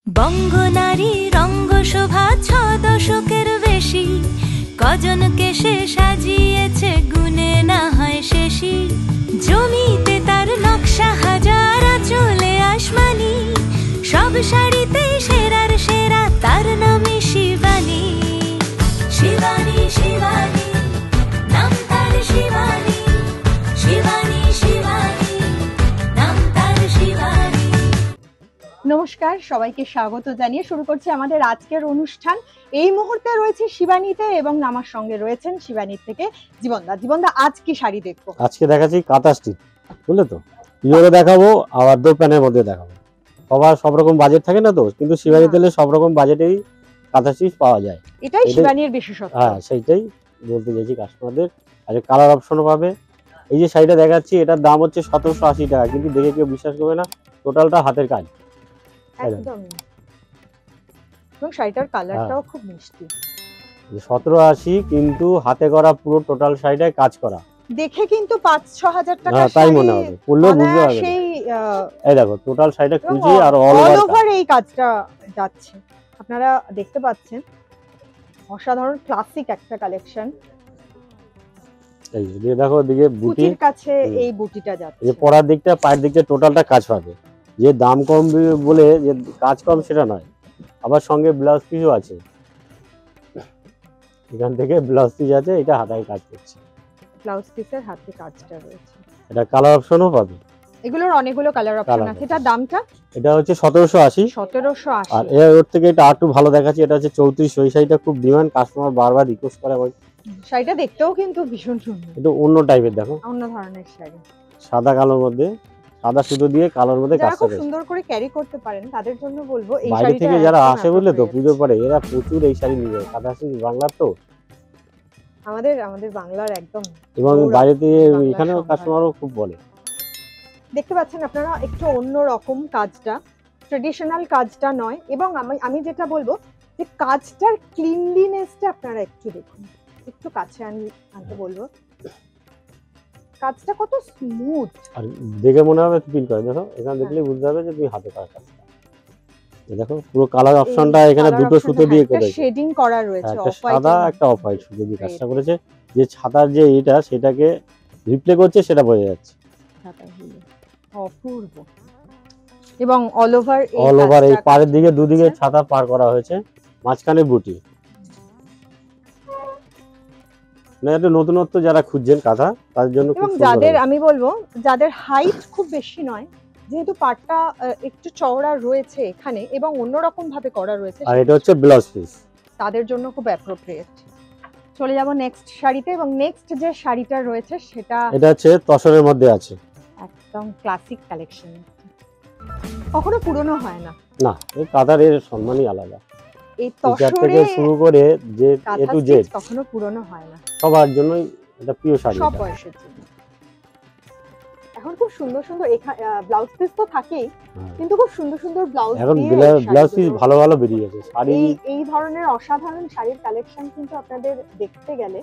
বঙ্গনারী রঙ্গশোভা ৬ দশকের বেশি, কজনকে সে সাজিয়েছে গুণে না হয় শেষী। জমিতে তার নকশা হাজার, চলে আসমানি, সব শাড়িতে সেরার সেরা, তার নামে শিবানী। শিবানী শিবানী নাম তার, শিবানী শিবানী শিবানী নাম তার, শিবানী। নমস্কার, সবাইকে স্বাগত জানিয়ে শুরু করছি আমাদের আজকের অনুষ্ঠান। এই মুহূর্তে রয়েছে শিবানীতে এবং আমার সঙ্গে রয়েছেন শিবানীর থেকে জীবনদা। জীবনদা, আজ কি শাড়ি দেখবো? আজকে দেখাচ্ছি কাঁথা স্টিচ, বুঝলে তো? পিওরে দেখাবো, আবার দো প্যানের মধ্যে দেখাবো। সবার সব রকম বাজেট থাকে না তো, কিন্তু শিবানী তেলে সব রকম বাজেটেই কাঁথা স্টিচ পাওয়া যায়। এটাই শিবানীর বিশেষত্ব। হ্যাঁ, সেইটাই বলতে চাইছি কাস্টমারদের। আর কালার অপশনও পাবে। এই যে শাড়িটা দেখাচ্ছি, এটার দাম হচ্ছে 1780 টাকা, কিন্তু দেখে কেউ বিশ্বাস করবে না, টোটালটা হাতের কাজ। একদম। এবং শাড়িটার কালারটাও খুব মিষ্টি। 1780, কিন্তু হাতে করা পুরো টোটাল শাড়িটায় কাজ করা। দেখে কিন্তু 5-6 হাজার টাকা তাই মনে হবে, পরলেও বুঝতে পারবে। সেই এই দেখো টোটাল শাড়িটা কুচি আর অল ওভার এই কাজটা যাচ্ছে। আপনারা দেখতে পাচ্ছেন অসাধারণ ক্লাসিক একটা কালেকশন। এই যে দেখো, ওদিকে বুটির কাছে এই বুটিটা যাচ্ছে। এই পরার দিকটা, পায়ের দিকটা টোটালটা কাজ পাবে। যে দাম কম বলে যে কাজ কম সেটা নয়, আবার সঙ্গে ব্লাউজ পিসও আছে। এখান থেকে ব্লাউজ পিস আছে, এটা হাতায় কাজ করছে। ব্লাউজ পিসের হাতে কাজটা রয়েছে। এটা কালার অপশনও পাবে। এগুলোর অনেকগুলো কালার অপশন আছে। এটা দামটা? এটা হচ্ছে 1780। 1780। আর ওর থেকে এটা একটু ভালো দেখাচ্ছি, এটা হচ্ছে 3400। এই শাড়িটা খুব ডিমান্ড, কাস্টমার বারবার রিকোয়েস্ট করে। শাড়িটা দেখতেও কিন্তু ভীষণ সুন্দর। এটা অন্য টাইপের, দেখো অন্য ধরনের শাড়ি, সাদা কালোর মধ্যে, সাদা সুতো দিয়ে কালোর মধ্যে কাজ করা। সুন্দর করে ক্যারি করতে পারেন তাদের জন্য বলবো এই শাড়িটা। বাইরে থেকে যারা আসে বুঝলে তো, পুজো পরে এরা প্রচুর এই শাড়ি নিয়ে যায়। কাঁথা স্টিচ বাংলার তো, আমাদের বাংলার একদম। এবং বাইরে থেকে এখানেও কাস্টমারও খুব বলে। দেখতে পাচ্ছেন আপনারা একটু অন্য রকম কাজটা, ট্রেডিশনাল কাজটা নয়। এবং আমি যেটা বলবো যে কাজটার ক্লিনলিনেসটা আপনারা একটু দেখুন, একটু কাছে আনতে বলবো। কাজটা কত স্মুথ, আর দেখে মনে হবে প্রিন্ট করে। দেখো এখানে দেখলে বুঝতে হবে যে তুমি হাতে করা কাজ। দেখো পুরো কালার অপশনটা এখানে দুটো সুতো দিয়ে করেছে, শেডিং করা রয়েছে, একটা সাদা একটা অফ হোয়াইট সুতো দিয়ে কাজটা করেছে। যে ছাতার যে এটা, সেটাকে রিপ্লে করছে, সেটা বোঝা যাচ্ছে। অপূর্ব। এবং অল ওভার এই পাড়ের দিকে দুদিকে ছাতা পার করা হয়েছে, মাঝখানে বুটি। না, এটা নতুনত্ব যারা খুঁজছেন কাঁথা, তার জন্য খুব সুন্দর। যাদের আমি বলবো, যাদের হাইট খুব বেশি নয়, যেহেতু পাটটা একটু চওড়া রয়েছে এখানে এবং অন্যরকম ভাবে করা রয়েছে, আর এটা হচ্ছে ব্লাউজ পিস, তাদের জন্য খুব অ্যাপ্রোপ্রিয়েট। চলে যাব নেক্সট শাড়িতে। এবং নেক্সট যে শাড়িটা রয়েছে সেটা এটা হচ্ছে তসরের মধ্যে আছে, একদম ক্লাসিক কালেকশন। কখনো পুরনো হয় না। না, এই কাঁথার এর সম্মানই আলাদা। এই তসরে থেকে শুরু করে যে এ টু জেড কখনো পুরনো হয় না। সবার জন্যই এটা প্রিয় শাড়ি, সব বয়সের জন্য। এখন খুব সুন্দর সুন্দর ব্লাউজ পিস তো থাকেই, কিন্তু খুব সুন্দর সুন্দর ব্লাউজ পিস ভালো ভালো বেরিয়েছে। শাড়ি এই ধরনের অসাধারণ শাড়ির কালেকশন কিন্তু আপনাদের দেখতে গেলে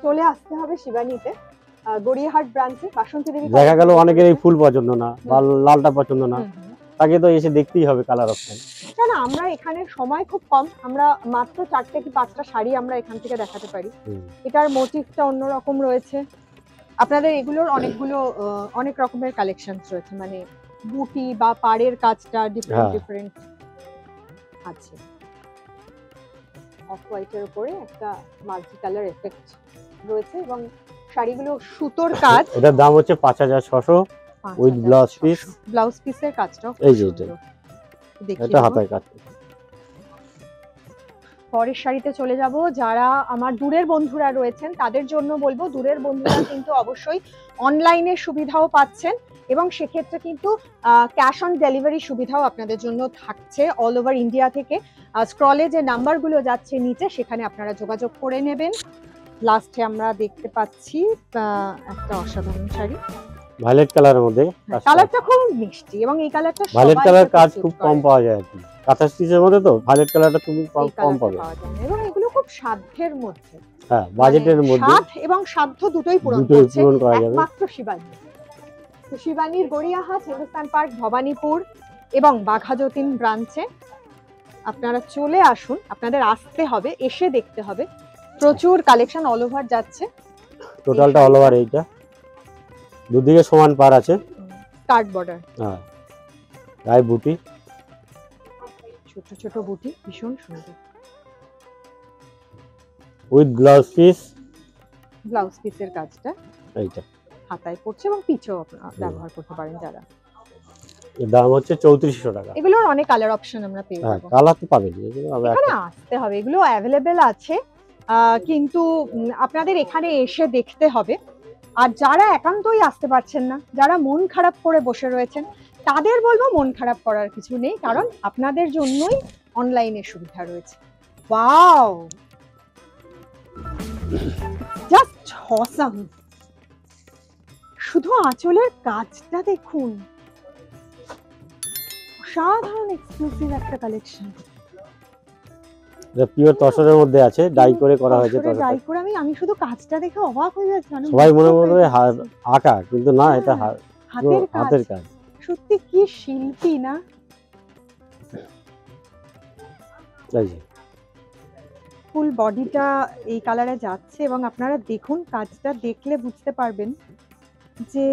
চলে আসতে হবে শিবানীতে, গড়িয়াহাট ব্রাঞ্চে, বাসন্তী দেবী। দেখা গেল অনেকের এই ফুল পছন্দ না বা লালটা পছন্দ না, তাকে তো এসে দেখতেই হবে কালার অপশন। না, আমরা এখানে সময় খুব কম, আমরা মাত্র 4টে কি 5টা শাড়ি আমরা এখান থেকে দেখাতে পারি। এটার মোটিভটা অন্যরকম রয়েছে। আপনাদের এগুলোর অনেকগুলো অনেক রকমের কালেকশনস রয়েছে, মানে বুটি বা পাড়ের কাজটা ডিফারেন্ট আছে। অফ হোয়াইটের উপরে একটা মাল্টি কালার এফেক্ট রয়েছে এবং শাড়িগুলো সুতোর কাজ। এটার দাম হচ্ছে 5600 উইথ ব্লাউজ পিস। ব্লাউজ পিসের কাজটাও এই যে এটা হাতায় কাজ। পরের শাড়িতে চলে যাব। যারা আমার দূরের বন্ধুরা রয়েছেন তাদের জন্য বলবো, দূরের বন্ধুরা কিন্তু অবশ্যই অনলাইনে সুবিধাও পাচ্ছেন এবং সেক্ষেত্রে কিন্তু ক্যাশ অন ডেলিভারি সুবিধাও আপনাদের জন্য থাকছে অল ওভার ইন্ডিয়া থেকে। স্ক্রলে যে নাম্বারগুলো যাচ্ছে নিচে, সেখানে আপনারা যোগাযোগ করে নেবেন। লাস্টে আমরা দেখতে পাচ্ছি একটা অসাধারণ শাড়ি ভায়োলেট কালারের মধ্যে। কালারটা খুব মিষ্টি এবং এই কালারটা ভায়োলেট কালার কাজ খুব কম পাওয়া যায় আর কি। কাঁথা স্টিচের মধ্যে তো ভায়োলেট কালারটা তুমি কম পাবে, এবং এগুলো খুব সাধ্যের মধ্যে। হ্যাঁ, বাজেটের মধ্যে। সাধ্য এবং সাধ্য দুটোই পূরণ করা যাবে একমাত্র শিবানী। তো শিবানীর গড়িয়াহাট, হিন্দুস্তান পার্ক, ভবানীপুর এবং বাঘাযতীন ব্রাঞ্চে আপনারা চলে আসুন, আপনাদের আসতে হবে, এসে দেখতে হবে। প্রচুর কালেকশন অল ওভার যাচ্ছে। টোটালটা অল ওভার এইটা, দুদিকে সমান পার আছে। কার্ড বর্ডার, হ্যাঁ, গায়ে বুটি, ছোট ছোট বুটি, ভীষণ সুন্দর। উইথ ব্লাউজ পিস, ব্লাউজ পিসের কাজটা এইটা হাতায় পড়ছে এবং পিছও আপনারা ব্যবহার করতে পারেন যারা। এর দাম হচ্ছে 3400 টাকা। এগুলোর অনেক কালার অপশন আমরা পেয়ে হ্যাঁ, যাবো। কালার তো পাবেন, এগুলো আমরা এখানে আসতে হবে, এগুলো অ্যাভেলেবেল আছে, কিন্তু আপনাদের এখানে এসে দেখতে হবে। আর যারা একান্তই আসতে পারছেন না, যারা মন খারাপ করে বসে রয়েছেন, তাদের বলবো মন খারাপ করার কিছু নেই, কারণ আপনাদের জন্যই অনলাইনে সুবিধা রয়েছে। Wow, just awesome. শুধু আঁচলের কাজটা দেখুন, অসাধারণ এক্সক্লুসিভ একটা কালেকশন। এটা পিওর তসরের মধ্যে আছে, ডাই করে করা হয়েছে। তসরে ডাই করে আমি শুধু কাজটা দেখে অবাক হয়ে যাচ্ছি। সবাই মনে করবে আঁকা, কিন্তু না, এটা হাতের কাজ। সত্যি কি শিল্পী না। ফুল বডিটা এই কালারে যাচ্ছে এবং আপনারা দেখুন, কাজটা দেখলে বুঝতে পারবেন যে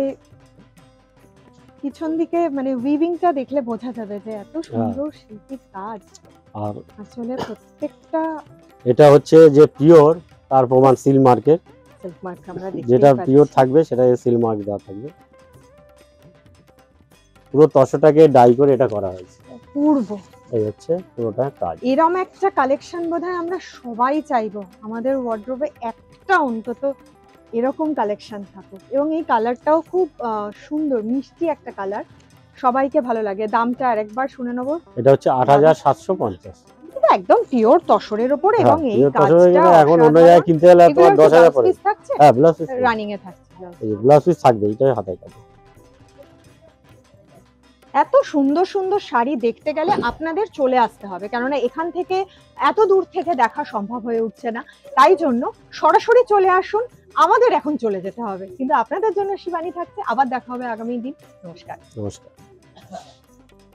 পিছন দিকে মানে উইভিংটা দেখলে বোঝা যাবে যে এত সুন্দর শিল্পীর কাজ। আর আসলে প্রত্যেকটা, এটা হচ্ছে যে পিওর, তার প্রমাণ সিল মার্কের। সিল্ক মার্ক আমরা দেখতে, যেটা পিওর থাকবে সেটা সিল মার্ক দেওয়া থাকবে। পুরো তসরটাকে ডাই করে এটা করা হয়েছে। পূর্ব এই হচ্ছে পুরোটা কাজ। এরকম একটা কালেকশন বোধহয় আমরা সবাই চাইবো আমাদের ওয়ার্ড্রোবে একটা অন্তত এরকম কালেকশন থাকুক। এবং এই কালারটাও খুব সুন্দর, মিষ্টি একটা কালার, সবাইকে ভালো লাগে। দামটা আরেকবার শুনে নেবো। এটা হচ্ছে 8750। এটা একদম পিওর তসরের উপর, এবং এই কাজটা এখন অন্য জায়গায় কিনতে গেলে তোমার 10000 পড়ে। হ্যাঁ, ব্লাউজ পিস রানিং এ থাকছে, এই ব্লাউজ পিস থাকবে, এটাই হাতে কাজ। এত সুন্দর সুন্দর শাড়ি দেখতে গেলে আপনাদের চলে আসতে হবে, কেননা এখান থেকে এত দূর থেকে দেখা সম্ভব হয়ে উঠছে না। তাই জন্য সরাসরি চলে আসুন, আমাদের এখন চলে যেতে হবে, কিন্তু আপনাদের জন্য শিবানী থাকছে। আবার দেখা হবে আগামী দিন। নমস্কার। নমস্কার।